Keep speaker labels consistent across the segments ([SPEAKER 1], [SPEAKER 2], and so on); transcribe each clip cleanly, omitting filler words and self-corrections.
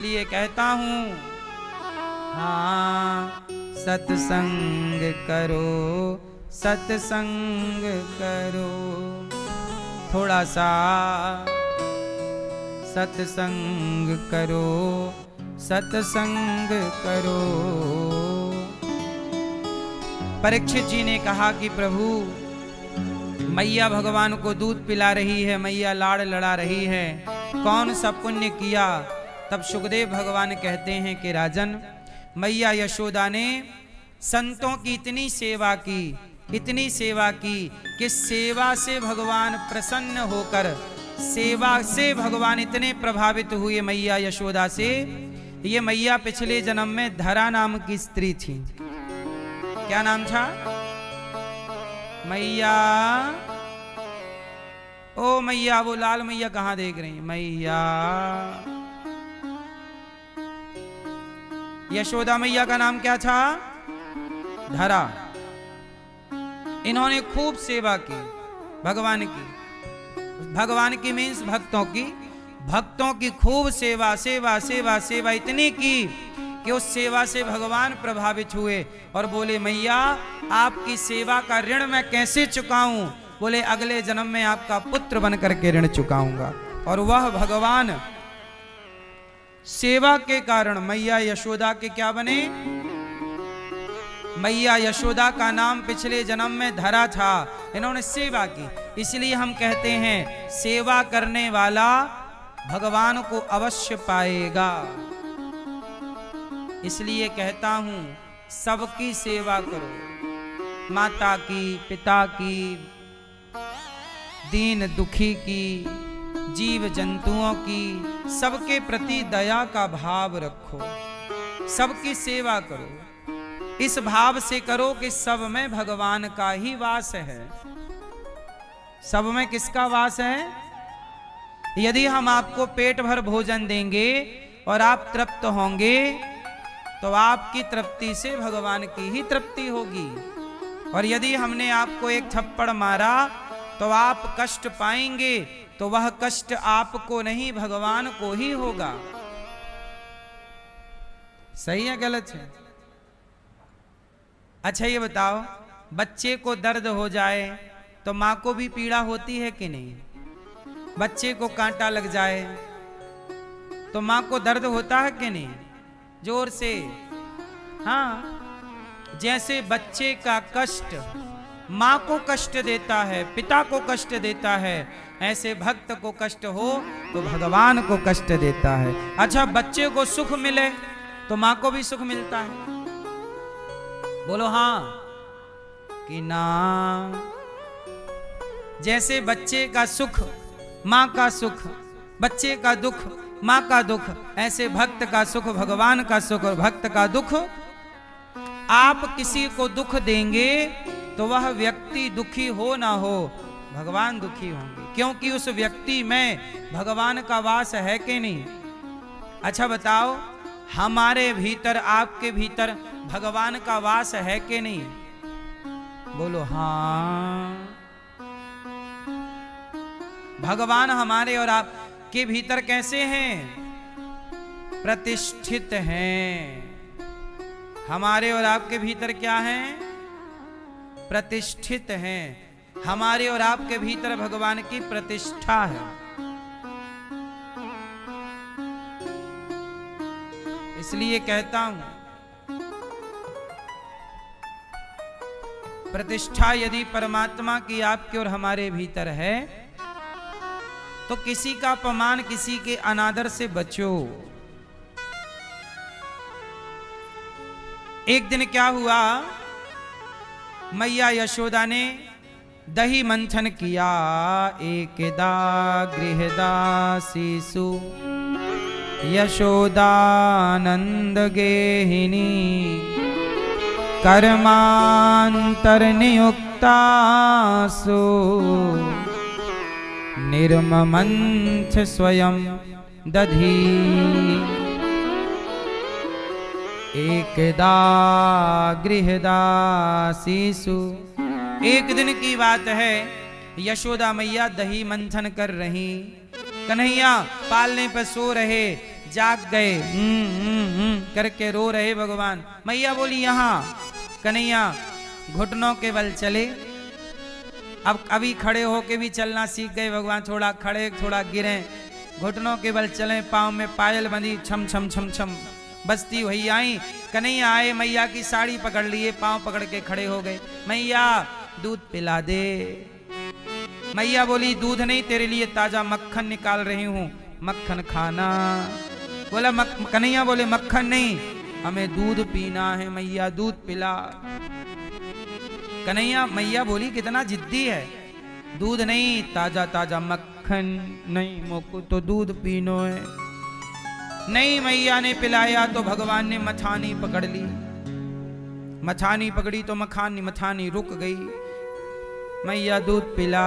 [SPEAKER 1] लिए कहता हूँ, हाँ सत्संग करो, सत्संग करो, थोड़ा सा सत्संग करो, सत्संग करो। परीक्षित जी ने कहा कि प्रभु मैया भगवान को दूध पिला रही है, मैया लाड़ लड़ा रही है, कौन सा पुण्य किया। तब सुखदेव भगवान कहते हैं कि राजन, मैया यशोदा ने संतों की इतनी सेवा की, इतनी सेवा की कि सेवा से भगवान प्रसन्न होकर, सेवा से भगवान इतने प्रभावित हुए मैया यशोदा से। ये मैया पिछले जन्म में धरा नाम की स्त्री थी। क्या नाम था? मैया, ओ मैया, वो लाल मैया कहां देख रही हैं? मैया यशोदा मैया का नाम क्या था? धरा। इन्होंने खूब सेवा की भगवान की, भगवान की मीन्स भक्तों की, भक्तों की खूब सेवा सेवा सेवा सेवा इतनी की कि उस सेवा से भगवान प्रभावित हुए और बोले मैया आपकी सेवा का ऋण मैं कैसे चुकाऊं? बोले अगले जन्म में आपका पुत्र बनकर के ऋण चुकाऊंगा। और वह भगवान सेवा के कारण मैया यशोदा के क्या बने? मैया यशोदा का नाम पिछले जन्म में धरा था। इन्होंने सेवा की, इसलिए हम कहते हैं सेवा करने वाला भगवान को अवश्य पाएगा। इसलिए कहता हूं सबकी सेवा करो, माता की, पिता की, दीन दुखी की, जीव जंतुओं की, सबके प्रति दया का भाव रखो, सबकी सेवा करो। इस भाव से करो कि सब में भगवान का ही वास है। सब में किसका वास है? यदि हम आपको पेट भर भोजन देंगे और आप तृप्त होंगे तो आपकी तृप्ति से भगवान की ही तृप्ति होगी। और यदि हमने आपको एक थप्पड़ मारा तो आप कष्ट पाएंगे, तो वह कष्ट आपको नहीं भगवान को ही होगा। सही है गलत है? अच्छा ये बताओ, बच्चे को दर्द हो जाए तो मां को भी पीड़ा होती है कि नहीं? बच्चे को कांटा लग जाए तो मां को दर्द होता है कि नहीं? जोर से हाँ। जैसे बच्चे का कष्ट मां को कष्ट देता है, पिता को कष्ट देता है, ऐसे भक्त को कष्ट हो तो भगवान को कष्ट देता है। अच्छा बच्चे को सुख मिले तो मां को भी सुख मिलता है। बोलो हाँ कि ना? जैसे बच्चे का सुख मां का सुख, बच्चे का दुख मां का दुख, ऐसे भक्त का सुख भगवान का सुख और भक्त का दुख। आप किसी को दुख देंगे तो वह व्यक्ति दुखी हो ना हो, भगवान दुखी होंगे, क्योंकि उस व्यक्ति में भगवान का वास है कि नहीं? अच्छा बताओ, हमारे भीतर, आपके भीतर भगवान का वास है कि नहीं? बोलो हाँ। भगवान हमारे और आपके भीतर कैसे हैं? प्रतिष्ठित हैं। हमारे और आपके भीतर क्या हैं? प्रतिष्ठित हैं। हमारे और आपके भीतर भगवान की प्रतिष्ठा है। इसलिए कहता हूं, प्रतिष्ठा यदि परमात्मा की आपके और हमारे भीतर है तो किसी का अपमान, किसी के अनादर से बचो। एक दिन क्या हुआ, मैया यशोदा ने दही मंथन किया। एकदा गृहदासीसु यशोदानंद गेहिनी कर्मांतर नियुक्तासु निर्ममंथ स्वयं दधी। एकदा गृहदासीसु। एक दिन की बात है, यशोदा मैया दही मंथन कर रही, कन्हैया पालने पर सो रहे, जाग गए, करके रो रहे भगवान। मैया बोली यहाँ। कन्हैया घुटनों के बल चले, अब अभी खड़े होके भी चलना सीख गए भगवान। थोड़ा खड़े थोड़ा गिरे, घुटनों के बल चले, पाँव में पायल बंधी, छम छम छम छम बजती हुई आई। कन्हैया आए, मैया की साड़ी पकड़ लिए, पाँव पकड़ के खड़े हो गए। मैया दूध पिला दे। मैया बोली दूध नहीं, तेरे लिए ताजा मक्खन निकाल रही हूं, मक्खन खाना। बोला कन्हैया बोले मक्खन नहीं, हमें दूध पीना है, मैया दूध पिला। कन्हैया मैया बोली कितना जिद्दी है, दूध नहीं ताजा ताजा मक्खन नहीं, मोको तो दूध पीनो है। नहीं मैया ने पिलाया तो भगवान ने मथानी पकड़ ली, मथानी पकड़ी तो मथानी रुक गई। मैया दूध पिला।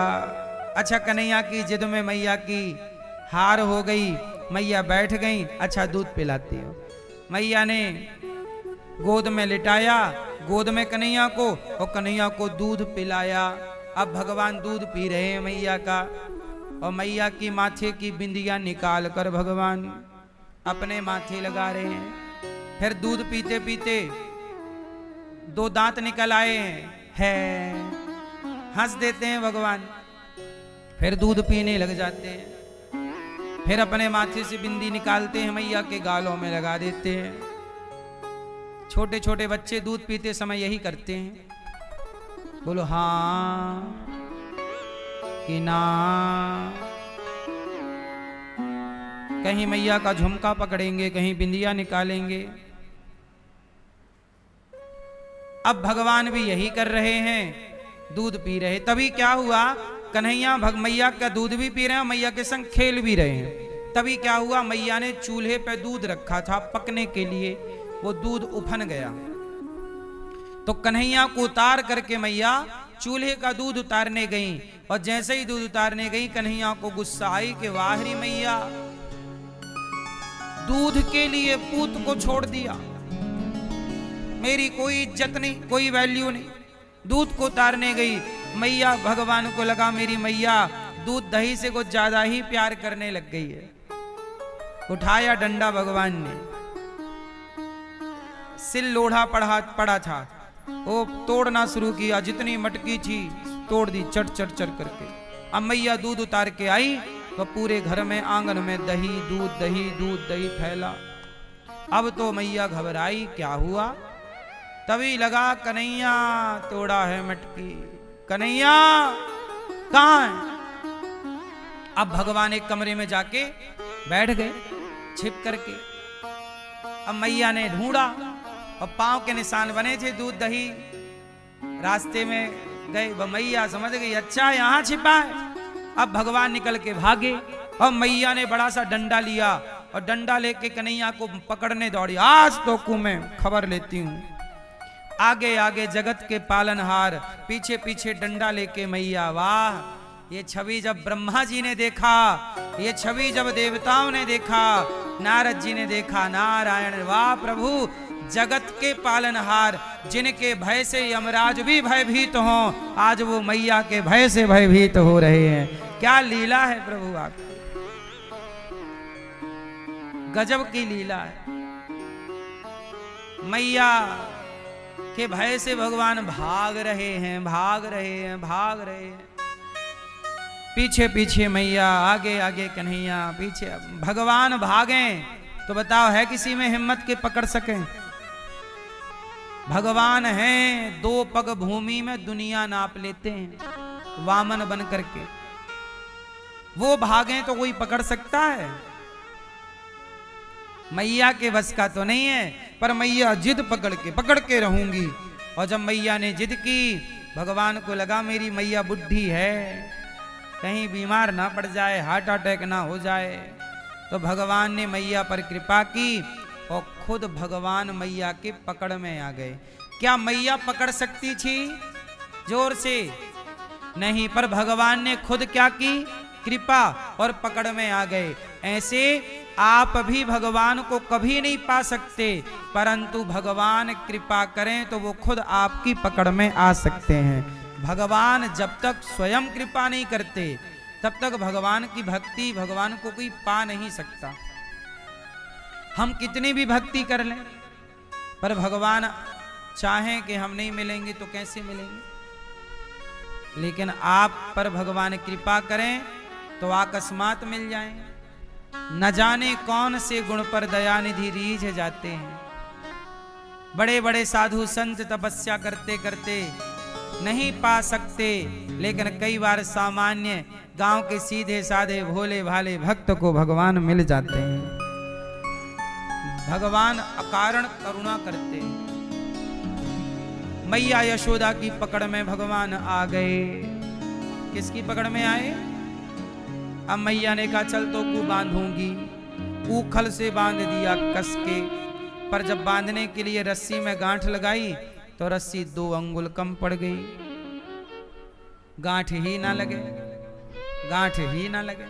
[SPEAKER 1] अच्छा कन्हैया की जिद में मैया की हार हो गई, मैया बैठ गई। अच्छा दूध पिलाती हो। मैया ने गोद में लिटाया, गोद में कन्हैया को, और कन्हैया को दूध पिलाया। अब भगवान दूध पी रहे हैं मैया का, और मैया की माथे की बिंदिया निकाल कर भगवान अपने माथे लगा रहे हैं। फिर दूध पीते पीते 2 दांत निकल आए हैं, हंस देते हैं भगवान, फिर दूध पीने लग जाते हैं। फिर अपने माथे से बिंदी निकालते हैं, मैया के गालों में लगा देते हैं। छोटे छोटे बच्चे दूध पीते समय यही करते हैं। बोलो हाँ कि ना। कहीं मैया का झुमका पकड़ेंगे, कहीं बिंदिया निकालेंगे। अब भगवान भी यही कर रहे हैं, दूध पी रहे। तभी क्या हुआ, कन्हैया मैया का दूध भी पी रहे हैं, मैया के संग खेल भी रहे हैं। तभी क्या हुआ, मैया ने चूल्हे पे दूध रखा था पकने के लिए, वो दूध उफन गया। तो कन्हैया को उतार करके मैया चूल्हे का दूध उतारने गई, और जैसे ही दूध उतारने गई कन्हैया को गुस्सा आई कि वाहरी मैया, दूध के लिए पूत को छोड़ दिया, मेरी कोई इज्जत नहीं, कोई वैल्यू नहीं। दूध को उतारने गई मैया, भगवान को लगा मेरी मैया दूध दही से कुछ ज्यादा ही प्यार करने लग गई है। उठाया डंडा भगवान ने, सिल लोढ़ा पड़ा था, वो तोड़ना शुरू किया, जितनी मटकी थी तोड़ दी चट चट चट करके। अब मैया दूध उतार के आई तो पूरे घर में आंगन में दही दूध दही फैला। अब तो मैया घबराई, क्या हुआ? तभी लगा कन्हैया तोड़ा है मटकी, कन्हैया कहाँ है? अब भगवान एक कमरे में जाके बैठ गए छिप करके। अब मैया ने ढूंढा और पांव के निशान बने थे दूध दही, रास्ते में गए, वह मैया समझ गई अच्छा यहाँ छिपा है। अब भगवान निकल के भागे और मैया ने बड़ा सा डंडा लिया और डंडा लेके कन्हैया को पकड़ने दौड़ी। आज तो को मैं खबर लेती हूँ। आगे आगे जगत के पालनहार, पीछे पीछे डंडा लेके मैया। वाह, ये छवि जब ब्रह्मा जी ने देखा, ये छवि जब देवताओं ने देखा, नारद जी ने देखा, नारायण वाह प्रभु, जगत के पालनहार जिनके भय से यमराज भी भयभीत हों, आज वो मैया के भय से भयभीत हो रहे हैं। क्या लीला है प्रभु आपकी, गजब की लीला है। मैया के भय से भगवान भाग रहे हैं, भाग रहे हैं, भाग रहे हैं। पीछे पीछे मैया, आगे आगे कन्हैया, पीछे। भगवान भागे तो बताओ है किसी में हिम्मत के पकड़ सके? भगवान हैं, 2 पग भूमि में दुनिया नाप लेते हैं वामन बन करके। वो भागे तो कोई पकड़ सकता है? मैया के बस का तो नहीं है, पर मैया जिद पकड़ के रहूंगी। और जब मैया ने जिद की, भगवान को लगा मेरी मैया बुढ़ी है, कहीं बीमार ना पड़ जाए, हार्ट अटैक ना हो जाए। तो भगवान ने मैया पर कृपा की और खुद भगवान मैया के पकड़ में आ गए। क्या मैया पकड़ सकती थी जोर से? नहीं, पर भगवान ने खुद क्या की? कृपा, और पकड़ में आ गए। ऐसे आप भी भगवान को कभी नहीं पा सकते, परंतु भगवान कृपा करें तो वो खुद आपकी पकड़ में आ सकते हैं। भगवान जब तक स्वयं कृपा नहीं करते, तब तक भगवान की भक्ति, भगवान को कोई पा नहीं सकता। हम कितनी भी भक्ति कर लें, पर भगवान चाहें कि हम नहीं मिलेंगे तो कैसे मिलेंगे। लेकिन आप पर भगवान कृपा करें तो अकस्मात मिल जाएं। न जाने कौन से गुण पर दयानिधि रीझ जाते हैं। बड़े बड़े साधु संत तपस्या करते करते नहीं पा सकते, लेकिन कई बार सामान्य गांव के सीधे साधे भोले भाले भक्त को भगवान मिल जाते हैं। भगवान अकारण करुणा करते हैं। मैया यशोदा की पकड़ में भगवान आ गए। किसकी पकड़ में आए? अब मैया ने कहा चल तो को बांधूंगी। ऊखल से बांध दिया कस के, पर जब बांधने के लिए रस्सी में गांठ लगाई तो रस्सी 2 अंगुल कम पड़ गई। गांठ ही ना लगे, गांठ ही ना लगे।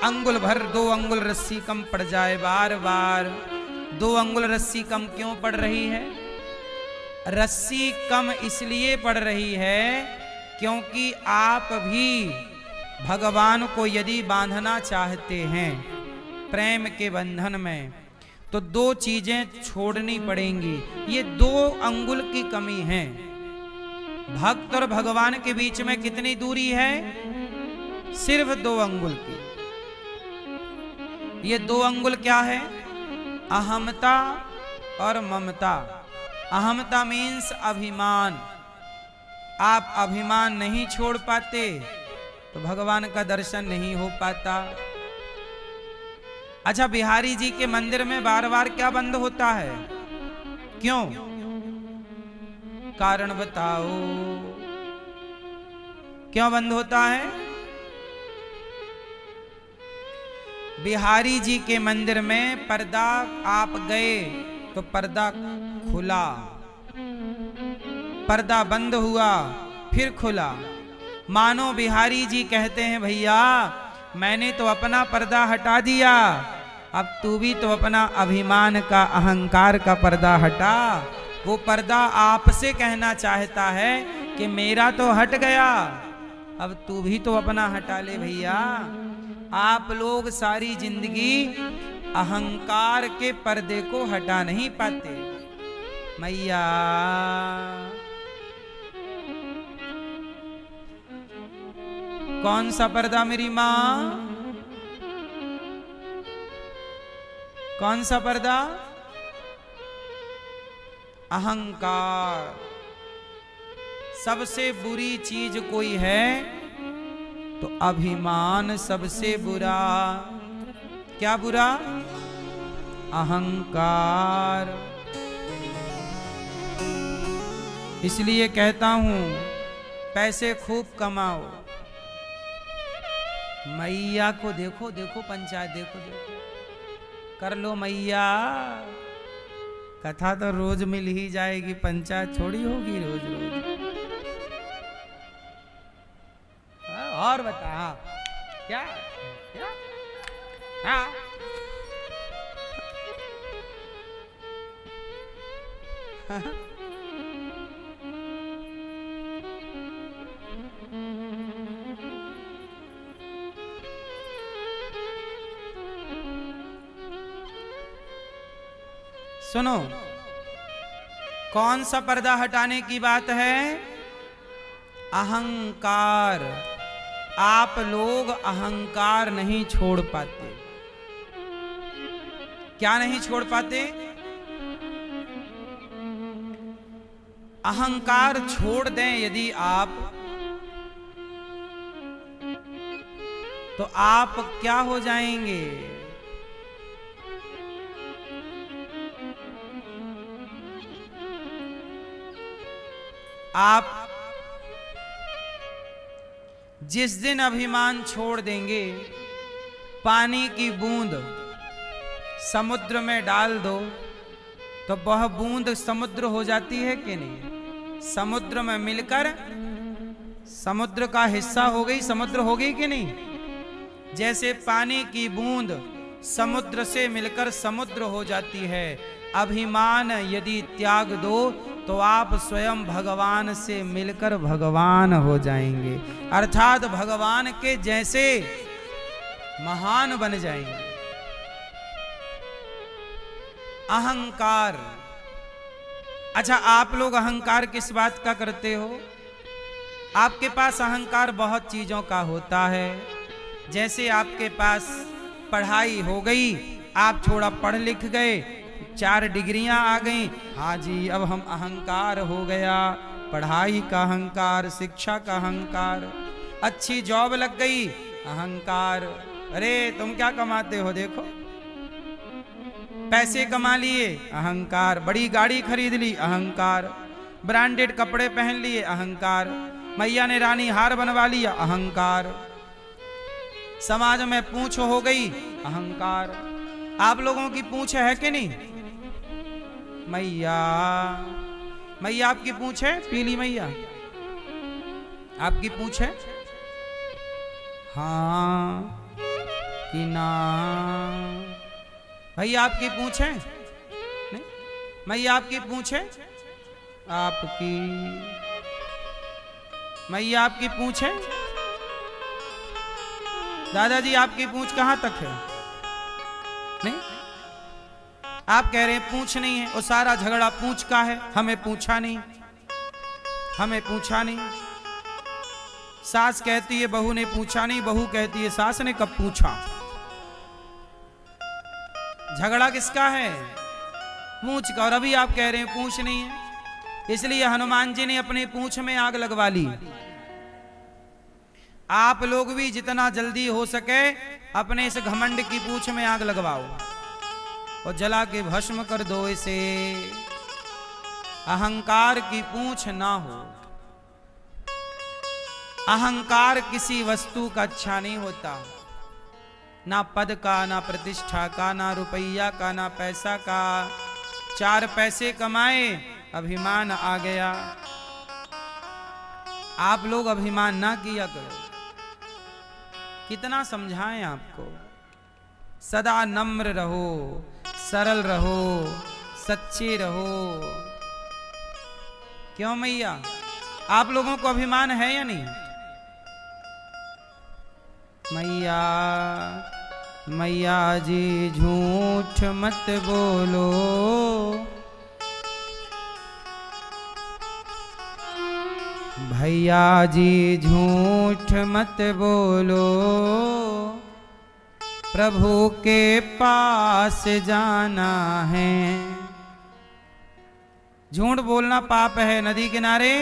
[SPEAKER 1] अंगुल भर 2 अंगुल रस्सी कम पड़ जाए। बार बार 2 अंगुल रस्सी कम क्यों पड़ रही है? रस्सी कम इसलिए पड़ रही है क्योंकि आप भी भगवान को यदि बांधना चाहते हैं प्रेम के बंधन में, तो 2 चीजें छोड़नी पड़ेंगी। ये 2 अंगुल की कमी है। भक्त और भगवान के बीच में कितनी दूरी है? सिर्फ 2 अंगुल की। ये 2 अंगुल क्या है? अहमता और ममता। अहमता मीन्स अभिमान। आप अभिमान नहीं छोड़ पाते तो भगवान का दर्शन नहीं हो पाता। अच्छा, बिहारी जी के मंदिर में बार बार क्या बंद होता है? क्यों? कारण बताओ, क्यों बंद होता है? बिहारी जी के मंदिर में पर्दा, आप गए तो पर्दा खुला, पर्दा बंद हुआ, फिर खुला। मानो बिहारी जी कहते हैं भैया मैंने तो अपना पर्दा हटा दिया, अब तू भी तो अपना अभिमान का, अहंकार का पर्दा हटा। वो पर्दा आपसे कहना चाहता है कि मेरा तो हट गया, अब तू भी तो अपना हटा ले भैया। आप लोग सारी जिंदगी अहंकार के पर्दे को हटा नहीं पाते। मैया कौन सा पर्दा मेरी माँ? कौन सा पर्दा? अहंकार। सबसे बुरी चीज कोई है तो अभिमान सबसे बुरा। क्या बुरा? अहंकार। इसलिए कहता हूं पैसे खूब कमाओ। मैया को देखो देखो, पंचायत देखो देखो, कर लो मैया। कथा तो रोज मिल ही जाएगी, पंचायत थोड़ी होगी रोज रोज। और बता। हाँ क्या क्या? हाँ सुनो, कौन सा पर्दा हटाने की बात है? अहंकार। आप लोग अहंकार नहीं छोड़ पाते। क्या नहीं छोड़ पाते? अहंकार छोड़ दें यदि आप, तो आप क्या हो जाएंगे? आप जिस दिन अभिमान छोड़ देंगे, पानी की बूंद समुद्र में डाल दो तो वह बूंद समुद्र हो जाती है कि नहीं? समुद्र में मिलकर समुद्र का हिस्सा हो गई, समुद्र हो गई कि नहीं? जैसे पानी की बूंद समुद्र से मिलकर समुद्र हो जाती है। अभिमान यदि त्याग दो तो आप स्वयं भगवान से मिलकर भगवान हो जाएंगे, अर्थात भगवान के जैसे महान बन जाएंगे। अहंकार। अच्छा, आप लोग अहंकार किस बात का करते हो? आपके पास अहंकार बहुत चीजों का होता है। जैसे आपके पास पढ़ाई हो गई, आप थोड़ा पढ़ लिख गए, 4 डिग्रियां आ गई, हाँ जी अब हम अहंकार हो गया। पढ़ाई का अहंकार, शिक्षा का अहंकार, अच्छी जॉब लग गई, अहंकार। अरे तुम क्या कमाते हो देखो, पैसे कमा लिए, अहंकार। बड़ी गाड़ी खरीद ली, अहंकार। ब्रांडेड कपड़े पहन लिए, अहंकार। मैया ने रानी हार बनवा लिया, अहंकार। समाज में पूंछ हो गई, अहंकार। आप लोगों की पूंछ है कि नहीं? मैया, मैया आपकी पूंछ है? पीली मैया आपकी पूंछ है? हाँ कि ना? भैया आपकी पूंछ है? नहीं? मैया आपकी पूंछ है? आपकी मैया आपकी पूंछ है? दादाजी आपकी पूंछ कहां तक है? नहीं? आप कह रहे हैं पूंछ नहीं है, और सारा झगड़ा पूंछ का है, हमें पूछा नहीं, हमें पूछा नहीं। सास कहती है बहू ने पूछा नहीं, बहू कहती है सास ने कब पूछा। झगड़ा किसका है? पूंछ का। और अभी आप कह रहे हैं पूंछ नहीं है। इसलिए हनुमान जी ने अपने पूंछ में आग लगवा ली। आप लोग भी जितना जल्दी हो सके अपने इस घमंड की पूंछ में आग लगवाओ और जला के भस्म कर दो इसे। अहंकार की पूंछ ना हो। अहंकार किसी वस्तु का अच्छा नहीं होता, ना पद का, ना प्रतिष्ठा का, ना रुपया का, ना पैसा का। 4 पैसे कमाए, अभिमान आ गया। आप लोग अभिमान ना किया करो। कितना समझाएं आपको। सदा नम्र रहो, सरल रहो, सच्चे रहो। क्यों मैया, आप लोगों को अभिमान है या नहीं? मैया, मैया जी झूठ मत बोलो, भैया जी झूठ मत बोलो, प्रभु के पास जाना है। झूठ बोलना पाप है नदी किनारे।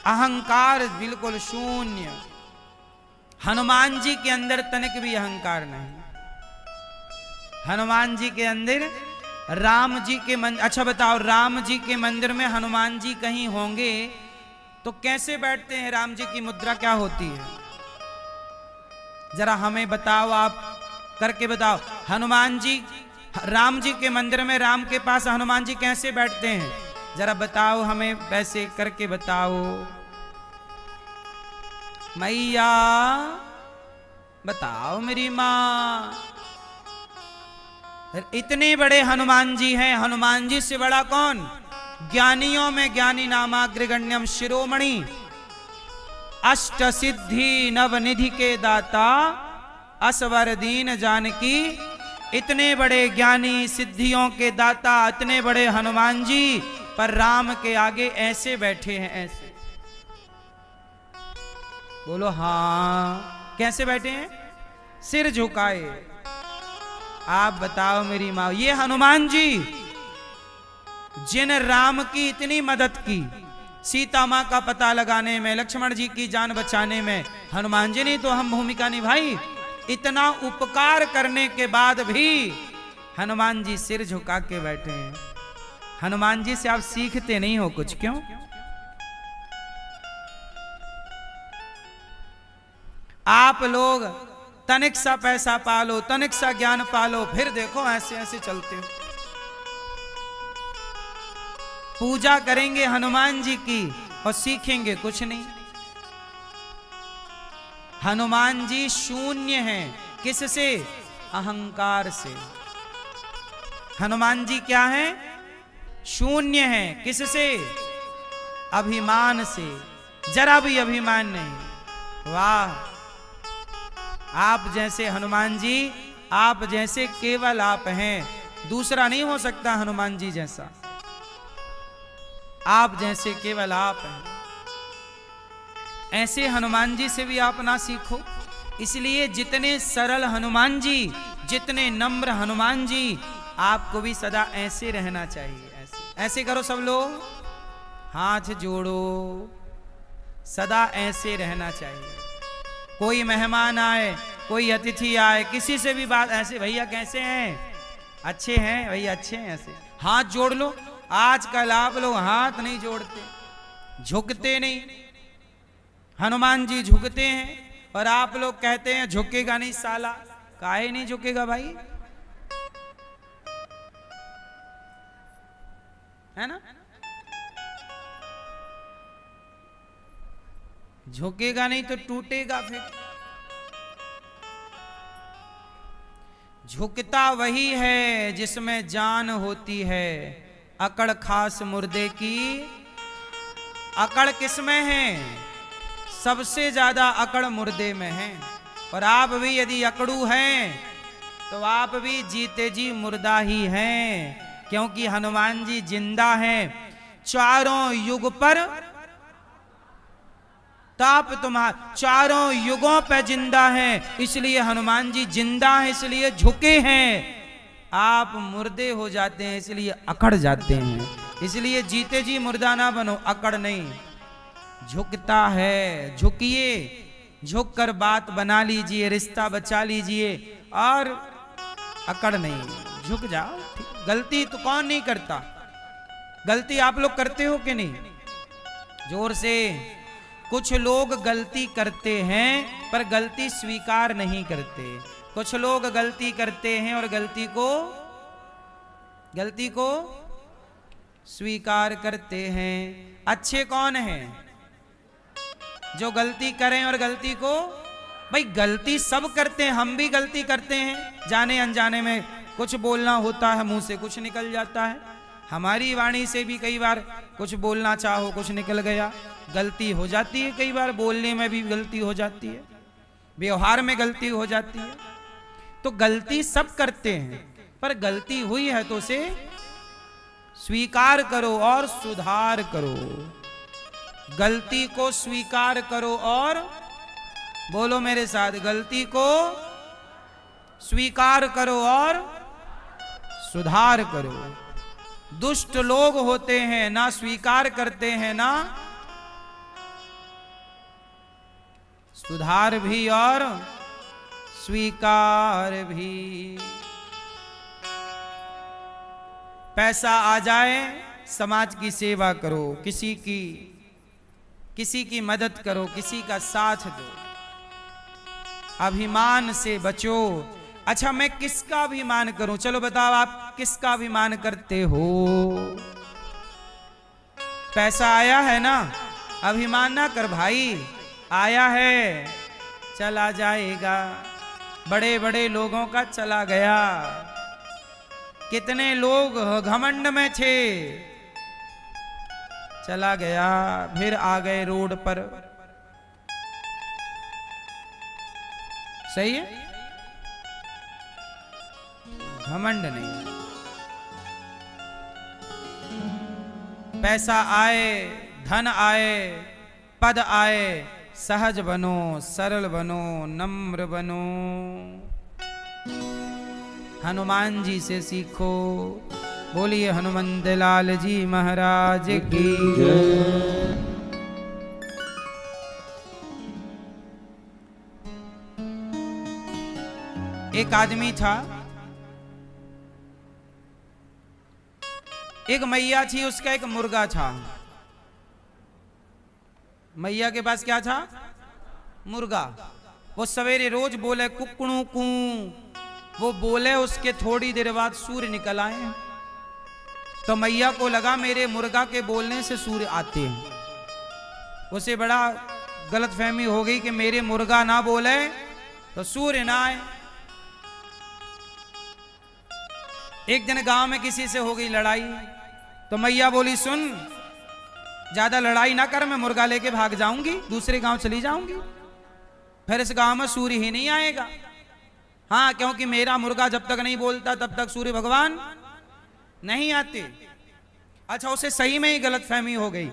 [SPEAKER 1] अहंकार बिल्कुल शून्य। हनुमान जी के अंदर तनिक भी अहंकार नहीं। हनुमान जी के अंदर, राम जी के मंदिर, अच्छा बताओ, राम जी के मंदिर में हनुमान जी कहीं होंगे तो कैसे बैठते हैं? राम जी की मुद्रा क्या होती है? जरा हमें बताओ, आप करके बताओ। हनुमान जी, राम जी के मंदिर में राम के पास हनुमान जी कैसे बैठते हैं? जरा बताओ हमें, वैसे करके बताओ। मैया बताओ मेरी माँ। इतने बड़े हनुमान जी हैं, हनुमान जी से बड़ा कौन? ज्ञानियों में ज्ञानी नामाग्रगण्यम शिरोमणि, अष्ट सिद्धि नवनिधि के दाता, असवर दीन जानकी। इतने बड़े ज्ञानी, सिद्धियों के दाता, इतने बड़े हनुमान जी, पर राम के आगे ऐसे बैठे हैं, ऐसे। बोलो हाँ, कैसे बैठे हैं? सिर झुकाए। आप बताओ मेरी माँ, ये हनुमान जी जिन राम की इतनी मदद की, सीता माँ का पता लगाने में, लक्ष्मण जी की जान बचाने में, हनुमान जी ने तो हम भूमिका निभाई। इतना उपकार करने के बाद भी हनुमान जी सिर झुका के बैठे हैं। हनुमान जी से आप सीखते नहीं हो कुछ, क्यों? आप लोग तनिक सा पैसा पालो, तनिक सा ज्ञान पालो, फिर देखो ऐसे ऐसे चलते हो। पूजा करेंगे हनुमान जी की और सीखेंगे कुछ नहीं। हनुमान जी शून्य हैं। किससे? अहंकार से। हनुमान जी क्या है? शून्य हैं। किससे? अभिमान से। जरा भी अभिमान नहीं। वाह, आप जैसे हनुमान जी आप जैसे केवल आप हैं, दूसरा नहीं हो सकता हनुमान जी जैसा। आप जैसे केवल आप हैं, ऐसे हनुमान जी से भी आप ना सीखो। इसलिए जितने सरल हनुमान जी, जितने नम्र हनुमान जी, आपको भी सदा ऐसे रहना चाहिए। ऐसे ऐसे करो सब लोग, हाथ जोड़ो, सदा ऐसे रहना चाहिए। कोई मेहमान आए, कोई अतिथि आए, किसी से भी बात ऐसे, भैया कैसे हैं, अच्छे हैं भैया, अच्छे हैं, ऐसे हाथ जोड़ लो। आजकल आप लोग हाथ नहीं जोड़ते, झुकते नहीं। हनुमान जी झुकते हैं और आप लोग कहते हैं झुकेगा नहीं साला। काहे नहीं झुकेगा भाई, है ना? झुकेगा नहीं तो टूटेगा फिर। झुकता वही है जिसमें जान होती है, अकड़ खास मुर्दे की। अकड़ किसमें है? सबसे ज्यादा अकड़ मुर्दे में है। और आप भी यदि अकड़ू हैं तो आप भी जीते जी मुर्दा ही हैं, क्योंकि हनुमान जी जिंदा हैं। चारों युग पर ताप तुम्हारा, चारों युगों पे जिंदा है, इसलिए हनुमान जी जिंदा है, इसलिए झुके हैं। आप मुर्दे हो जाते हैं इसलिए अकड़ जाते हैं। इसलिए जीते जी मुर्दा ना बनो, अकड़ नहीं। झुकता है, झुकिए, झुक कर बात बना लीजिए, रिश्ता बचा लीजिए, और अकड़ नहीं, झुक जाओ। गलती तो कौन नहीं करता? गलती आप लोग करते हो कि नहीं? जोर से। कुछ लोग गलती करते हैं पर गलती स्वीकार नहीं करते। कुछ लोग गलती करते हैं और गलती को स्वीकार करते हैं। अच्छे कौन हैं? जो गलती करें और गलती को, भाई गलती सब करते हैं, हम भी गलती करते हैं, जाने अनजाने में कुछ बोलना होता है, मुंह से कुछ निकल जाता है। हमारी वाणी से भी कई बार कुछ बोलना चाहो, कुछ निकल गया, गलती हो जाती है। कई बार बोलने में भी गलती हो जाती है, व्यवहार में गलती हो जाती है। तो गलती सब करते हैं, पर गलती हुई है तो उसे स्वीकार करो और सुधार करो। गलती को स्वीकार करो और, बोलो मेरे साथ, गलती को स्वीकार करो और सुधार करो। दुष्ट लोग होते हैं, ना स्वीकार करते हैं ना सुधार भी और स्वीकार भी। पैसा आ जाए, समाज की सेवा करो, किसी की मदद करो, किसी का साथ दो। अभिमान से बचो। अच्छा, मैं किसका अभिमान करूं? चलो बताओ, आप किसका अभिमान करते हो? पैसा आया है ना, अभिमान ना कर भाई, आया है, चला जाएगा। बड़े बड़े लोगों का चला गया। कितने लोग घमंड में थे, चला गया, फिर आ गए रोड पर। सही है? घमंड नहीं। पैसा आए, धन आए, पद आए, सहज बनो, सरल बनो, नम्र बनो। हनुमान जी से सीखो। बोलिए हनुमंत लाल जी महाराज की जय। एक आदमी था, एक मैया थी, उसका एक मुर्गा था। मैया के पास क्या था? मुर्गा। वो सवेरे रोज बोले कुकड़ू कू, वो बोले, उसके थोड़ी देर बाद सूर्य निकल आए। तो मैया को लगा मेरे मुर्गा के बोलने से सूर्य आते हैं। उसे बड़ा गलतफहमी हो गई कि मेरे मुर्गा ना बोले तो सूर्य ना आए। एक दिन गांव में किसी से हो गई लड़ाई, तो मैया बोली सुन, ज्यादा लड़ाई ना कर, मैं मुर्गा लेके भाग जाऊंगी, दूसरे गांव चली जाऊंगी, फिर इस गांव में सूर्य ही नहीं आएगा। हाँ, क्योंकि मेरा मुर्गा जब तक नहीं बोलता तब तक सूर्य भगवान नहीं आते। अच्छा, उसे सही में ही गलतफहमी हो गई।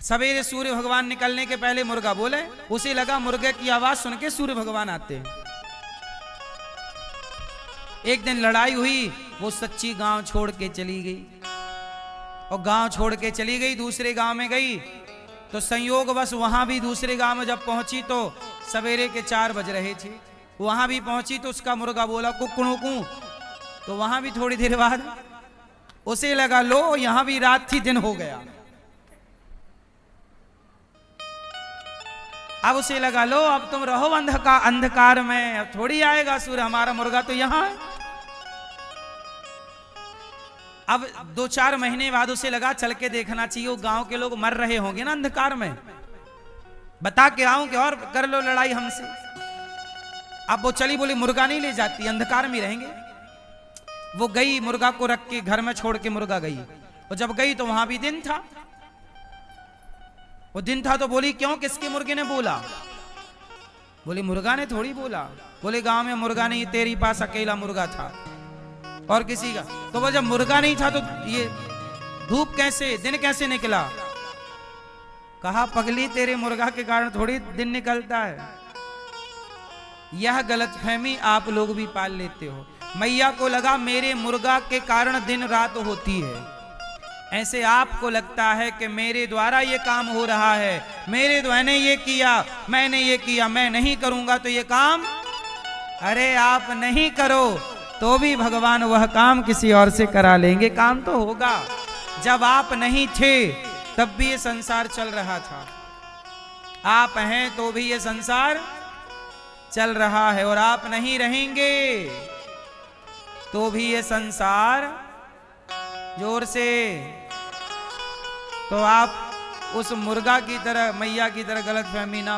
[SPEAKER 1] सवेरे सूर्य भगवान निकलने के पहले मुर्गा बोले, उसे लगा मुर्गे की आवाज सुन के सूर्य भगवान आते हैं। एक दिन लड़ाई हुई, वो सच्ची गांव छोड़ के चली गई, और गांव छोड़ के चली गई, दूसरे गांव में गई। तो संयोगवश वहां भी दूसरे गांव में जब पहुंची तो सवेरे के 4 बज रहे थे। वहां भी पहुंची तो उसका मुर्गा बोला कुकड़ू। तो वहां भी थोड़ी देर बाद उसे लगा लो यहां भी रात थी, दिन हो गया। अब उसे लगा लो अब तुम रहो अंधकार में, अब थोड़ी आएगा सूर्य, हमारा मुर्गा तो यहां है। अब 2-4 महीने बाद उसे लगा चल के देखना चाहिए, वो गांव के लोग मर रहे होंगे ना अंधकार में, बता के आऊं कि और कर लो लड़ाई हमसे। अब वो चली, बोली मुर्गा नहीं ले जाती, अंधकार में रहेंगे। वो गई, मुर्गा को रख के घर में छोड़ के मुर्गा गई, और जब गई तो वहां भी दिन था। वो दिन था तो बोली क्यों, किसके मुर्गे ने बोला? बोली मुर्गा ने थोड़ी बोला। बोले गांव में मुर्गा नहीं, तेरी पास अकेला मुर्गा था और किसी का। तो वो जब मुर्गा नहीं था तो ये धूप कैसे, दिन कैसे निकला? कहा पगली तेरे मुर्गा के कारण थोड़ी दिन निकलता है। यह गलतफहमी आप लोग भी पाल लेते हो। मैया को लगा मेरे मुर्गा के कारण दिन रात होती है, ऐसे आपको लगता है कि मेरे द्वारा ये काम हो रहा है, मेरे द्वारा ने ये किया, मैंने ये किया, मैं नहीं करूंगा तो ये काम। अरे आप नहीं करो तो भी भगवान वह काम किसी और से करा लेंगे, काम तो होगा। जब आप नहीं थे तब भी ये संसार चल रहा था, आप हैं तो भी ये संसार चल रहा है, और आप नहीं रहेंगे तो भी ये संसार, जोर से। तो आप उस मुर्गा की तरह, मैया की तरह गलतफहमी ना